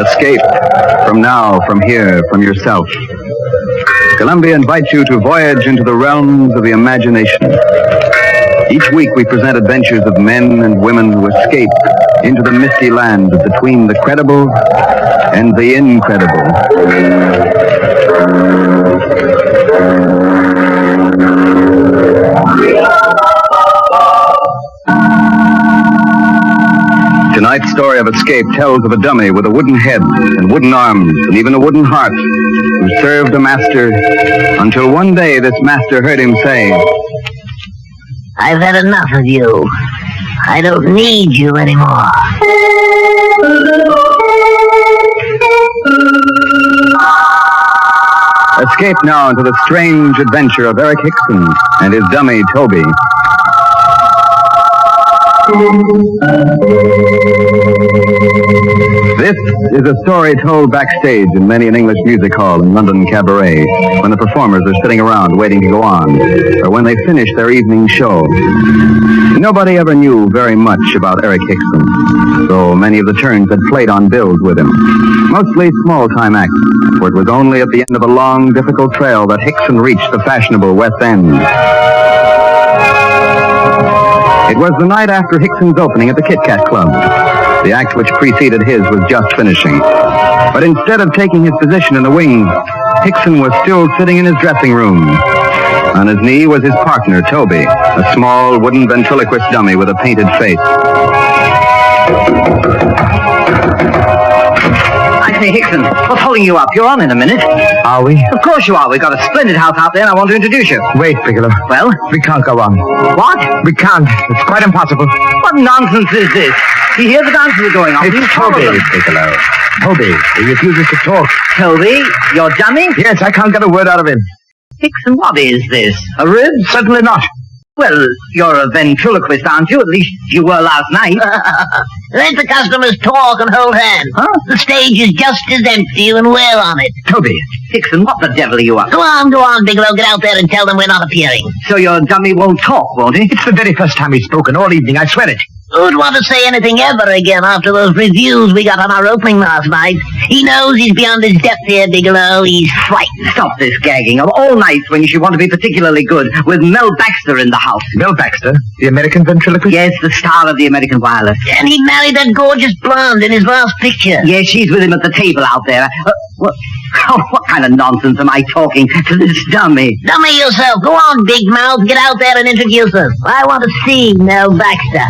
Escape from now, from here, from yourself. Columbia invites you to voyage into the realms of the imagination. Each week we present adventures of men and women who escape into the misty land between the credible and the incredible. Tonight's story of escape tells of a dummy with a wooden head and wooden arms and even a wooden heart who served a master until one day this master heard him say, "I've had enough of you. I don't need you anymore." Escape now into the strange adventure of Eric Hickson and his dummy, Toby. This is a story told backstage in many an English music hall and London cabaret, when the performers are sitting around waiting to go on, or when they finish their evening show. Nobody ever knew very much about Eric Hickson, though many of the turns had played on bills with him. Mostly small-time acts, for it was only at the end of a long, difficult trail that Hickson reached the fashionable West End. It was the night after Hickson's opening at the Kit Kat Club. The act which preceded his was just finishing. But instead of taking his position in the wings, Hickson was still sitting in his dressing room. On his knee was his partner, Toby, a small wooden ventriloquist dummy with a painted face. I say, Hickson, what's holding you up? You're on in a minute. Are we? Of course you are. We've got a splendid house out there, and I want to introduce you. Wait, Bigelow. Well? We can't go on. What? We can't. It's quite impossible. What nonsense is this? You hear the dances are going on. It's Toby, Bigelow. Toby, he refuses to talk. Toby, your dummy? Yes, I can't get a word out of him. Hickson, what is this? A rib? Certainly not. Well, you're a ventriloquist, aren't you? At least you were last night. Let the customers talk and hold hands. Huh? The stage is just as empty when we're on it. Toby, Hickson, what the devil are you up? Go on, Bigelow. Get out there and tell them we're not appearing. So your dummy won't talk, won't he? It's the very first time he's spoken all evening, I swear it. Who'd want to say anything ever again after those reviews we got on our opening last night? He knows he's beyond his depth here, Bigelow. He's frightened. Stop this gagging. Of all nights when you should want to be particularly good, with Mel Baxter in the house. Mel Baxter? The American ventriloquist? Yes, the star of the American Wireless. And he married that gorgeous blonde in his last picture. Yes, she's with him at the table out there. What kind of nonsense am I talking to this dummy? Dummy yourself. Go on, big mouth. Get out there and introduce us. I want to see Mel Baxter.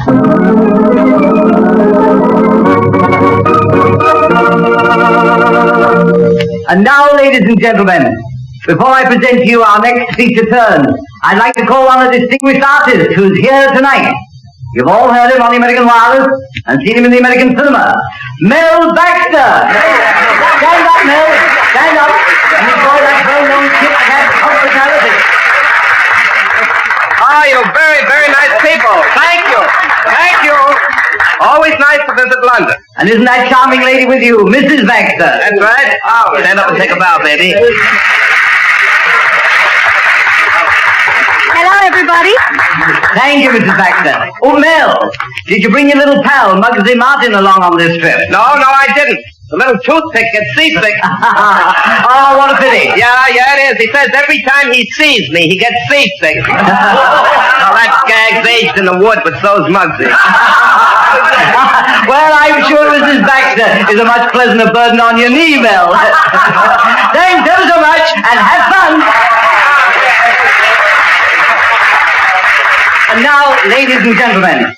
And now, ladies and gentlemen, before I present to you our next feature turn, I'd like to call on a distinguished artist who's here tonight. You've all heard him on the American Wireless and seen him in the American cinema. Mel Baxter! Stand up, Mel! Stand up! And enjoy that well-known kit I have hospitality. Ah, you very, very nice people. Thank you. Thank you. Always nice to visit London. And isn't that charming lady with you, Mrs. Baxter? That's right. Oh, stand up and take a bow, baby. Hello, everybody. Thank you, Mrs. Baxter. Oh, Mel, did you bring your little pal, Muggsy Martin, along on this trip? No, I didn't. The little toothpick gets seasick. Oh, what a pity. Yeah, it is. He says every time he sees me, he gets seasick. Now, that skag's aged in the wood, but so's Muggsy. Well, I'm sure Mrs. Baxter is a much pleasanter burden on your knee, Mel. Thanks ever so much, and have fun. And now, ladies and gentlemen,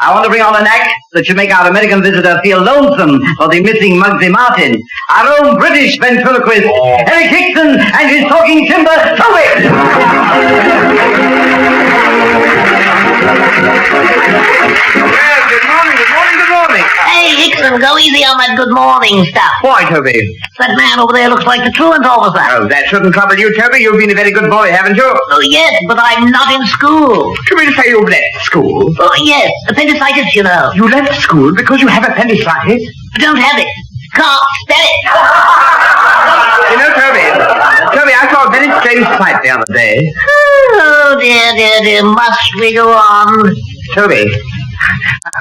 I want to bring on an act that should make our American visitor feel lonesome for the missing Muggsy Martin. Our own British ventriloquist, Eric Hickson, and his talking timber, Toby! Well, good morning. Hey, Hickson, go easy on that good morning stuff. Why, Toby? That man over there looks like the truant officer. Oh, that shouldn't trouble you, Toby. You've been a very good boy, haven't you? Oh, yes, but I'm not in school. You mean to say you've left school? Oh, yes, appendicitis, you know. You left school because you have appendicitis? Don't have it. Can't spell it. You know, Toby, I saw a very strange sight the other day. Oh, dear. Must we go on? Toby,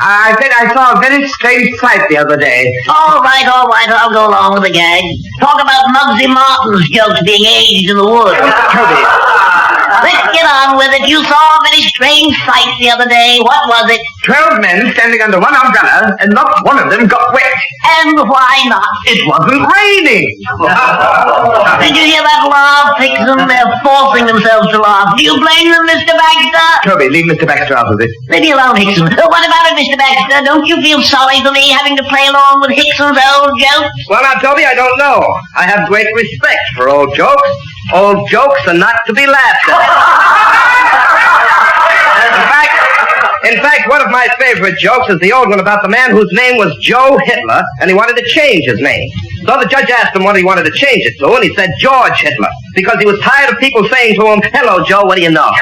I said I saw a very strange sight the other day. All right, I'll go along with the gag. Talk about Muggsy Martin's jokes being aged in the woods. Let's get on with it. You saw a very strange sight the other day. What was it? 12 men standing under one umbrella, and not one of them got wet. And why not? It wasn't raining. Did you hear that laugh, Hickson? They're forcing themselves to laugh. Do you blame them, Mr. Baxter? Toby, leave Mr. Baxter out of this. Leave me alone, Hickson. What about it, Mr. Baxter? Don't you feel sorry for me having to play along with Hickson's old jokes? Well, now, Toby, I don't know. I have great respect for old jokes. Old jokes are not to be laughed at. In fact, one of my favorite jokes is the old one about the man whose name was Joe Hitler, and he wanted to change his name. So the judge asked him what he wanted to change it to, and he said George Hitler, because he was tired of people saying to him, "Hello, Joe, what do you know?"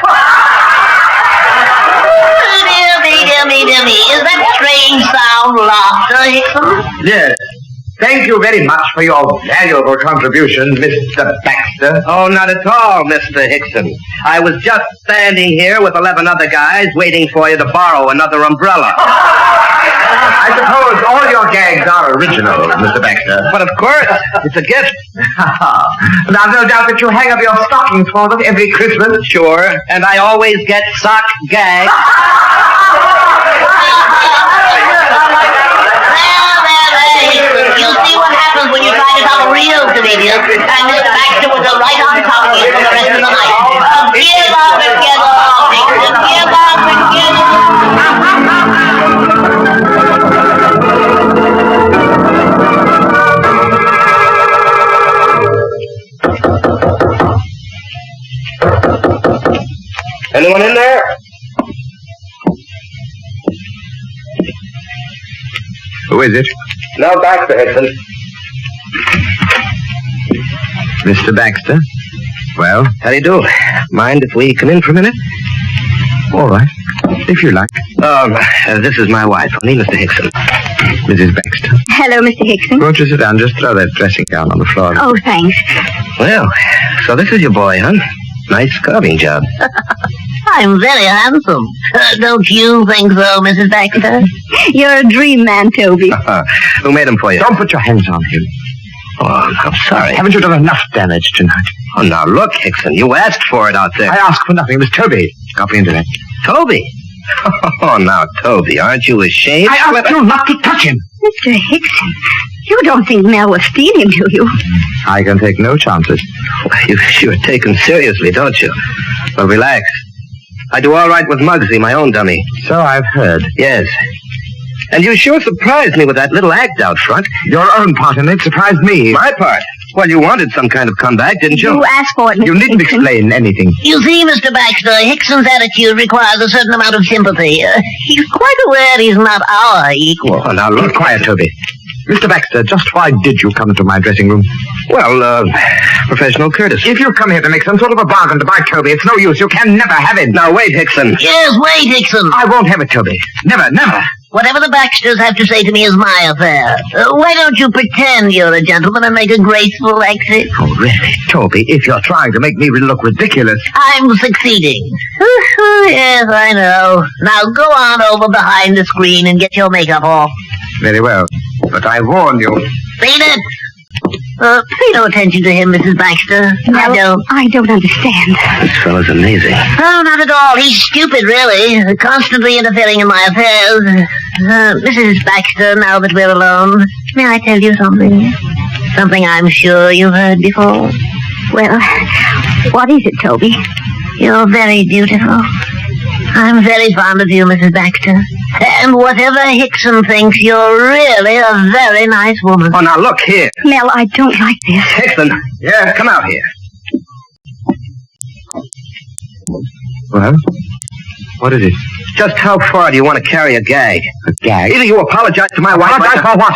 Dear me. Is that strange sound laughter, Hickson? Yes. Thank you very much for your valuable contribution, Mr. Baxter. Oh, not at all, Mr. Hickson. I was just standing here with 11 other guys waiting for you to borrow another umbrella. I suppose all your gags are original, Mr. Baxter. But of course, it's a gift. Now, no doubt that you hang up your stockings for them every Christmas. Sure, and I always get sock gags. You'll see what happens when you try to talk a real comedian. And Mr. Baxter will go right on top of you for the rest of the night. Give up together, Hickson. Give up together. Anyone in there? Who is it? No, Baxter, Hickson. Mr. Baxter? Well? How do you do? Mind if we come in for a minute? All right. If you like. This is my wife, only Mr. Hickson. Mrs. Baxter. Hello, Mr. Hickson. Won't you sit down? Just throw that dressing gown on the floor. Oh, thanks. Well, so this is your boy, huh? Nice carving job. I'm very handsome. Don't you think so, Mrs. Baxter? You're a dream man, Toby. Who made him for you? Don't put your hands on him. Oh, I'm sorry. Haven't you done enough damage tonight? Oh, now look, Hickson, you asked for it out there. I asked for nothing. It was Toby. Got me into that. Toby? Oh, now, Toby, aren't you ashamed? I asked you not to touch him. Mr. Hickson, you don't think Mel will steal him, do you? I can take no chances. You're taken seriously, don't you? Well, relax. I do all right with Muggsy, my own dummy. So I've heard. Yes. And you sure surprised me with that little act out front. Your own part in it surprised me. My part? Well, you wanted some kind of comeback, didn't you? You asked for it, Mr. You needn't Hickson. explain anything. You see, Mr. Baxter, Hickson's attitude requires a certain amount of sympathy. He's quite aware he's not our equal. Oh, now, Keep look. quiet, Toby. Mr. Baxter, just why did you come into my dressing room? Well, professional courtesy. If you come here to make some sort of a bargain to buy Toby, it's no use. You can never have it. Now, wait, Hickson. Yes, wait, Hickson. I won't have it, Toby. Never, never. Whatever the Baxters have to say to me is my affair. Why don't you pretend you're a gentleman and make a graceful exit? Oh, really? Toby, if you're trying to make me look ridiculous. I'm succeeding. Yes, I know. Now go on over behind the screen and get your makeup off. Very well. But I warn you. Seen it? Pay no attention to him, Mrs. Baxter. I don't understand. This fellow's amazing. Oh, not at all. He's stupid, really. Constantly interfering in my affairs. Mrs. Baxter, now that we're alone, may I tell you something? Something I'm sure you've heard before. Well, what is it, Toby? You're very beautiful. I'm very fond of you, Mrs. Baxter. And whatever Hickson thinks, you're really a very nice woman. Oh, now, look here. Mel, I don't like this. Hickson, yeah, come out here. Well, what is it? Just how far do you want to carry a gag? A gag? Either you apologize to my wife... Apologize for what?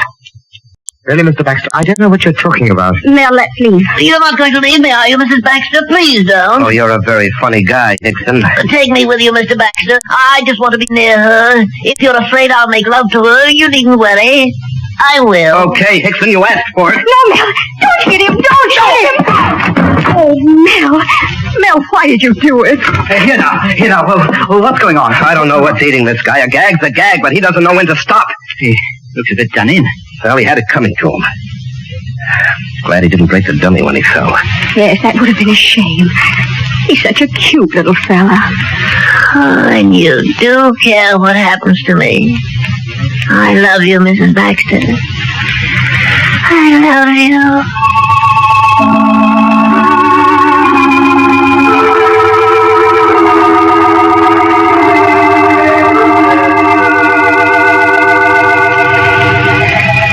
Really, Mr. Baxter, I don't know what you're talking about. Mel, let's leave. You're not going to leave me, are you, Mrs. Baxter? Please don't. Oh, you're a very funny guy, Hickson. Take me with you, Mr. Baxter. I just want to be near her. If you're afraid I'll make love to her, you needn't worry. I will. Okay, Hickson, you asked for it. No, Mel, don't hit him. Don't hit him. Oh, Mel. Mel, why did you do it? Here now, well, what's going on? I don't know what's eating this guy. A gag's a gag, but he doesn't know when to stop. He looks a bit done in. Well, he had it coming to him. Glad he didn't break the dummy when he fell. Yes, that would have been a shame. He's such a cute little fella. Oh, and you do care what happens to me. I love you, Mrs. Baxter. I love you.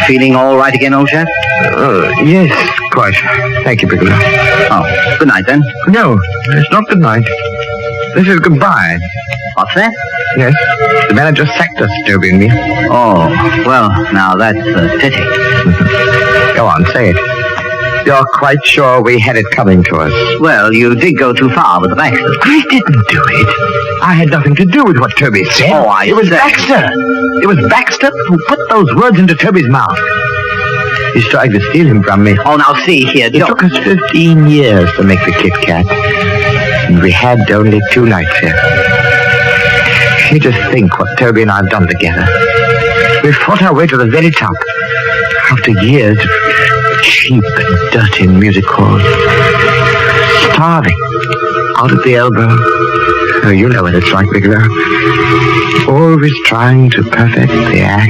Feeling all right again, old chap? Yes, quite. Thank you, Bigelow. Oh, good night then. No, it's not good night. This is goodbye. What's that? Yes, the manager sacked us, Toby and me. Oh, well, now that's a pity. Go on, say it. You're quite sure we had it coming to us? Well, you did go too far with the Baxters. I didn't do it. I had nothing to do with what Toby said. Oh, It was Baxter. It was Baxter who put those words into Toby's mouth. He's trying to steal him from me. Oh, now see here, It took us 15 years to make the Kit Kat. And we had only 2 nights here. You just think what Toby and I have done together. We fought our way to the very top. After years of cheap and dirty music halls. Starving. Out at the elbow. Oh, you know what it's like, Bigelow. Always trying to perfect the act.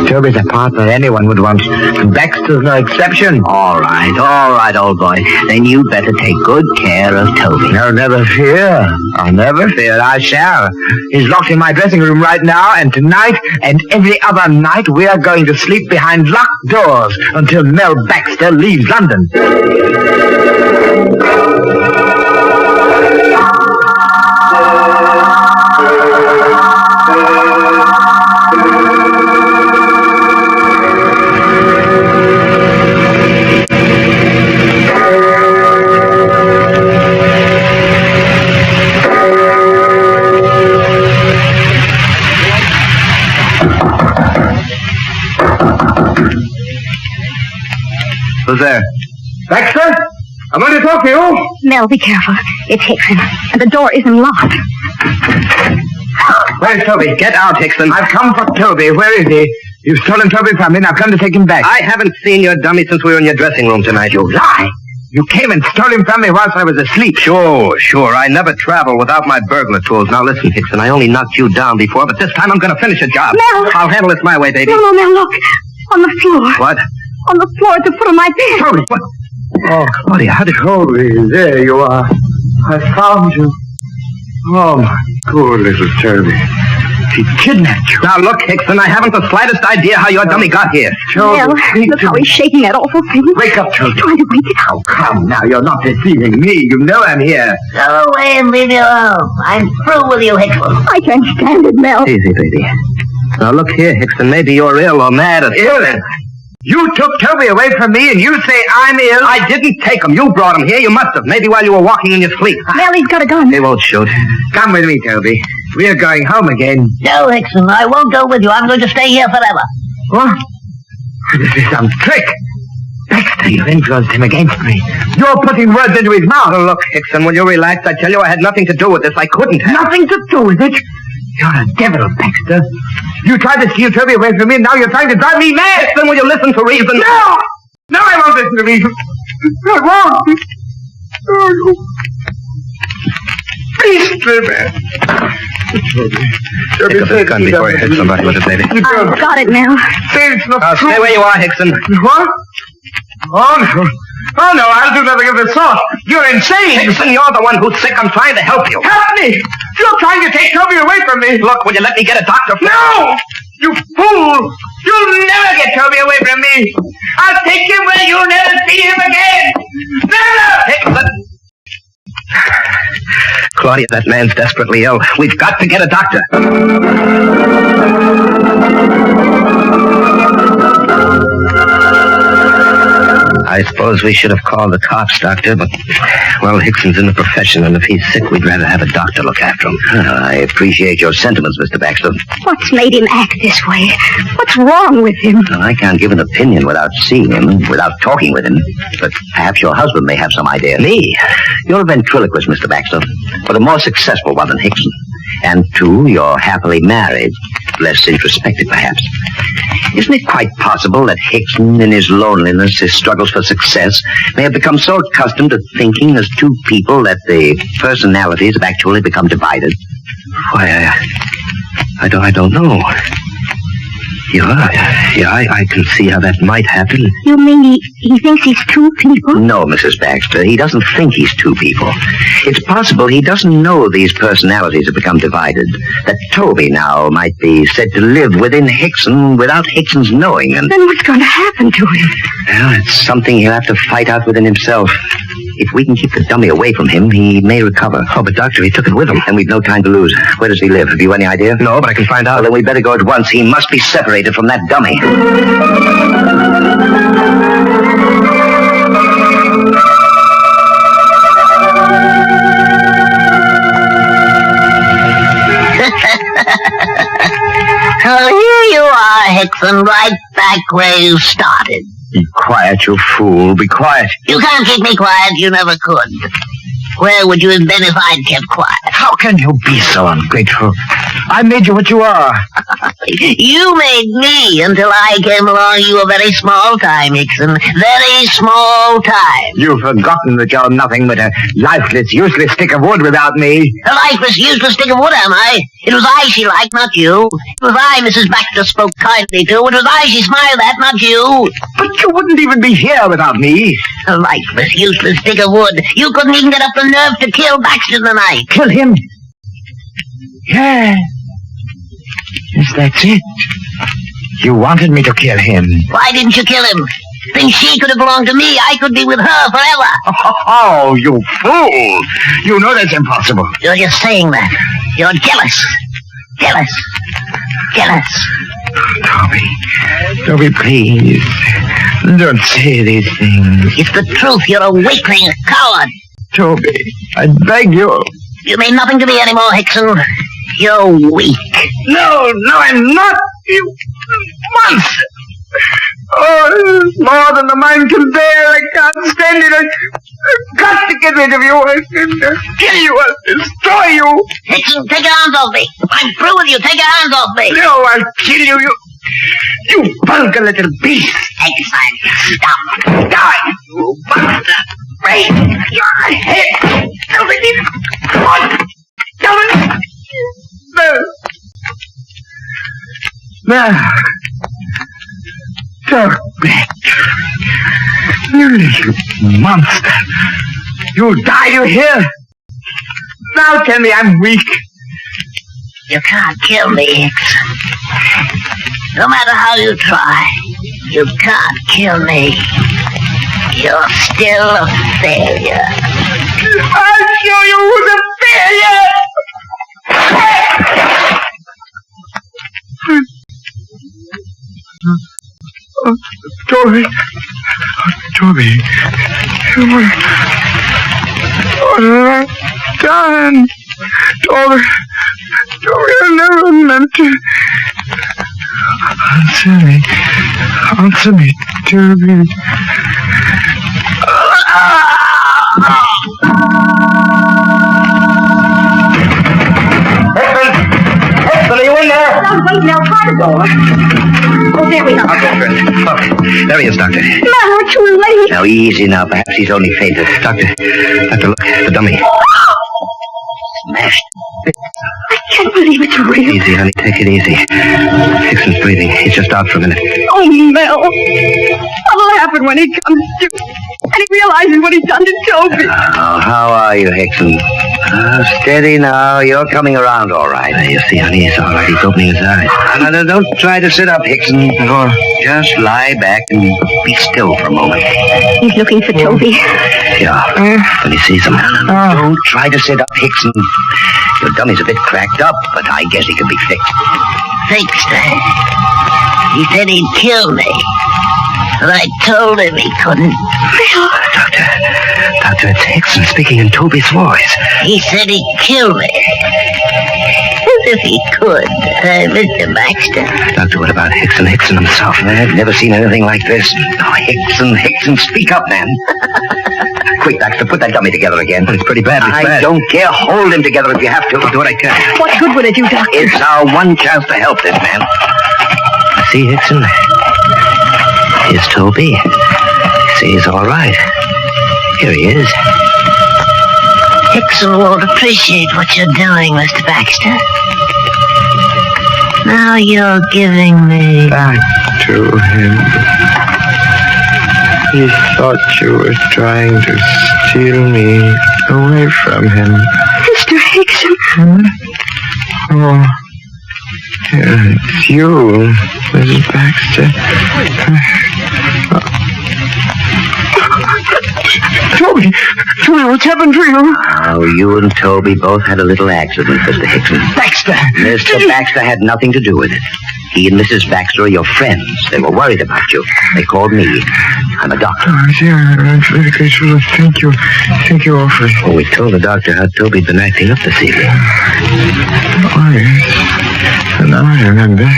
Toby's a partner anyone would want. And Baxter's no exception. All right, old boy. Then you'd better take good care of Toby. No, never fear. I'll never fear. I shall. He's locked in my dressing room right now, and tonight and every other night we are going to sleep behind locked doors until Mel Baxter leaves London. Who's there? Baxter? I'm going to talk to you. Mel, be careful. It's Hickson, and the door isn't locked. Where's Toby? Get out, Hickson. I've come for Toby. Where is he? You've stolen Toby from me, and I've come to take him back. I haven't seen your dummy since we were in your dressing room tonight. You lie! You came and stole him from me whilst I was asleep. Sure. I never travel without my burglar tools. Now listen, Hickson, I only knocked you down before, but this time I'm going to finish a job. Mel! I'll handle this my way, baby. No, Mel, look. On the floor. What? On the floor at the foot of my bed. Toby! What? Oh, Claudia, how did... Toby, there you are. I found you. Oh, my poor little Toby. He kidnapped you. Now look, Hickson, I haven't the slightest idea how your dummy got here. Mel, look how he's shaking that awful thing. Wake up, Toby. He's trying to wake it up. Oh, come now. You're not deceiving me. You know I'm here. Go away and leave me alone. I'm through with you, Hickson. I can't stand it, Mel. Easy, baby. Now look here, Hickson, maybe you're ill or mad or... Ill? You took Toby away from me and you say I'm ill? I didn't take him. You brought him here. You must have. Maybe while you were walking in your sleep. Mel, he's got a gun. He won't shoot. Come with me, Toby. We are going home again. No, Hickson, I won't go with you. I'm going to stay here forever. What? This is some trick. Baxter, you've influenced him against me. You're putting words into his mouth. Oh, look, Hickson, will you relax? I tell you I had nothing to do with this. I couldn't have. Nothing to do with it. You're a devil, Baxter. You tried to steal Toby away from me, and now you're trying to drive me mad. Hickson, will you listen to reason? No! No, I won't listen to reason. I won't. Oh, you beastly man. Pick up this gun before you hit somebody with it, baby. I've got it, Mel. It's not Now, true. stay where you are, Hickson. What? Oh, no. Oh, no, I'll do nothing of the sort. You're insane. Hickson, you're the one who's sick. I'm trying to help you. Help me! You're trying to take Toby away from me. Look, will you let me get a doctor? No! You fool! You'll never get Toby away from me. I'll take him where you'll never see him again. Never! Hickson! Claudia, that man's desperately ill. We've got to get a doctor. I suppose we should have called the cops, Doctor, but, well, Hickson's in the profession, and if he's sick, we'd rather have a doctor look after him. I appreciate your sentiments, Mr. Baxter. What's made him act this way? What's wrong with him? Well, I can't give an opinion without seeing him, without talking with him. But perhaps your husband may have some idea. Me? You're a ventriloquist, Mr. Baxter, but a more successful one than Hickson. And, too, you're happily married. Less introspective, perhaps. Isn't it quite possible that Hickson, in his loneliness, his struggles for success, may have become so accustomed to thinking as two people that the personalities have actually become divided? Why, I don't know. Yeah, I can see how that might happen. You mean he thinks he's two people? No, Mrs. Baxter, he doesn't think he's two people. It's possible he doesn't know these personalities have become divided. That Toby now might be said to live within Hickson without Hickson's knowing. And Then what's going to happen to him? well, it's something he'll have to fight out within himself. If we can keep the dummy away from him, he may recover. Oh, but Doctor, he took it with him. And we've no time to lose. Where does he live? Have you any idea? No, but I can find out. Well, then we'd better go at once. He must be separated from that dummy. So here you are, Hickson, right back where you started. Be quiet, you fool. Be quiet. You can't keep me quiet. You never could. Where would you have been if I'd kept quiet? How can you be so ungrateful? I made you what you are. You made me. Until I came along, you were very small time, Hickson. Very small time. You've forgotten that you're nothing but a lifeless, useless stick of wood without me. A lifeless, useless stick of wood, am I? It was I she liked, not you. It was I Mrs. Baxter spoke kindly to. It was I she smiled at, not you. But you wouldn't even be here without me. A lifeless, useless stick of wood. You couldn't even get up the nerve to kill Baxter tonight. Kill him? Yeah. Yes, that's it. You wanted me to kill him. Why didn't you kill him? Think she could have belonged to me. I could be with her forever. Oh, you fool. You know that's impossible. You're just saying that. You're jealous. Jealous. Jealous. Toby, please. Don't say these things. It's the truth. You're a weakling, a coward. Toby, I beg you. You mean nothing to me anymore, Hickson. You're weak. No, I'm not. You monster. Oh, this is more than the mind can bear. I can't stand it. I've got to get rid of you. I can kill you. I'll destroy you. Hickson, take your hands off me. I'm through with you. Take your hands off me. No, I'll kill you. You vulgar little beast. Excellent. Stop. Die, you monster. Break your head. Tell me this. Come on. Tell me. Now. Talk back. You little monster. You'll die, you hear? Now tell me I'm weak. You can't kill me, Hickson. No matter how you try, you can't kill me. You're still a failure. I'll show you who's a failure! Oh, Toby. Toby. What have I done? Toby, I never meant to. Answer me, Toby. Hexton, are you in there? I'm waiting outside the door. Oh, there we are. Oh, there he is, Doctor. No, too late. Now, easy now. Perhaps he's only fainted. Doctor, look, the dummy. Smashed. I can't believe it's real. Easy, honey, take it easy. Hickson's breathing. He's just out for a minute. Oh, Mel. What'll happen when he comes to and he realizes what he's done to Toby? Oh, how are you, Hickson? Steady now. You're coming around all right. There you see, honey, he's all right. He's opening his eyes. No, don't try to sit up, Hickson. No. Just lie back and be still for a moment. He's looking for Toby. Yeah, when he sees him. Don't try to sit up, Hickson. Your dummy's a bit cracked up, but I guess he can be fixed. Fixed, eh? He said he'd kill me. But I told him he couldn't. Doctor, it's Hickson speaking in Toby's voice. He said he'd kill me. As if he could, Mr. Baxter. Doctor, what about Hickson? Hickson himself? I've never seen anything like this. Oh, Hickson, speak up, man. Quick, Baxter, put that dummy together again. It's pretty bad. I don't care. Hold him together if you have to. I'll do what I can. What good would it do, Doctor? It's our one chance to help this man. See, Hickson? Here's Toby. See, he's all right. Here he is. Hickson won't appreciate what you're doing, Mr. Baxter. Now you're giving me... Back to him. He thought you were trying to steal me away from him. Mr. Hickson. Oh, it's you, Mrs. Baxter. Toby, what's happened to you? Oh, you and Toby both had a little accident, Mr. Hickson. Baxter! Mr. Baxter had nothing to do with it. He and Mrs. Baxter are your friends. They were worried about you. They called me. I'm a doctor. Oh, yeah, I'm very grateful. Thank you. Thank you awfully. Well, we told the doctor how Toby'd been acting up this evening. Oh, yes. Now I remember.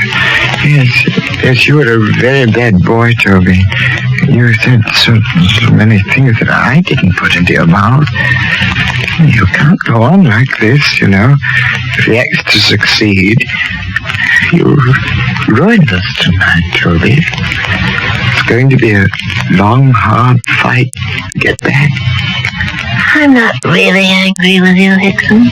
Yes, you were a very bad boy, Toby. You said so many things that I didn't put into your mouth. You can't go on like this, you know. If he acts to succeed, you ruined us tonight, Toby. It's going to be a long, hard fight to get back. I'm not really angry with you, Hickson.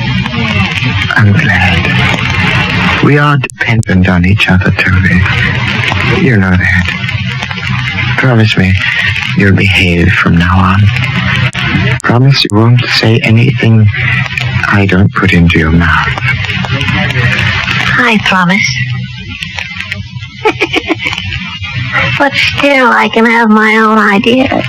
I'm glad. We are dependent on each other, Toby. You know that. Promise me you'll behave from now on. Promise you won't say anything I don't put into your mouth. I promise. But still, I can have my own ideas.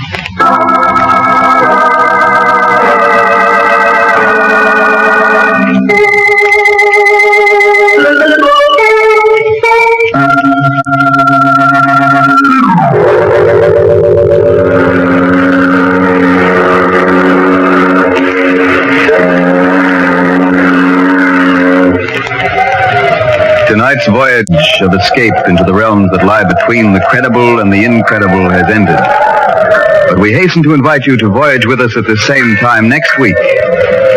Tonight's voyage of escape into the realms that lie between the credible and the incredible has ended. But we hasten to invite you to voyage with us at the same time next week,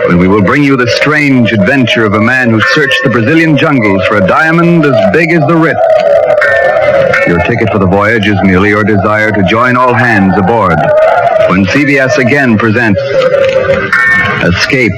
when we will bring you the strange adventure of a man who searched the Brazilian jungles for a diamond as big as the Ritz. Your ticket for the voyage is merely your desire to join all hands aboard when CBS again presents Escape.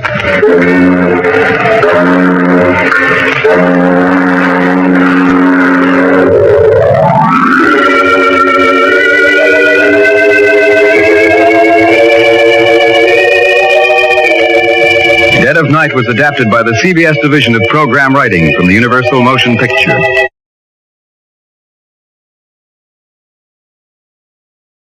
Dead of Night was adapted by the CBS Division of Program Writing from the Universal Motion Picture.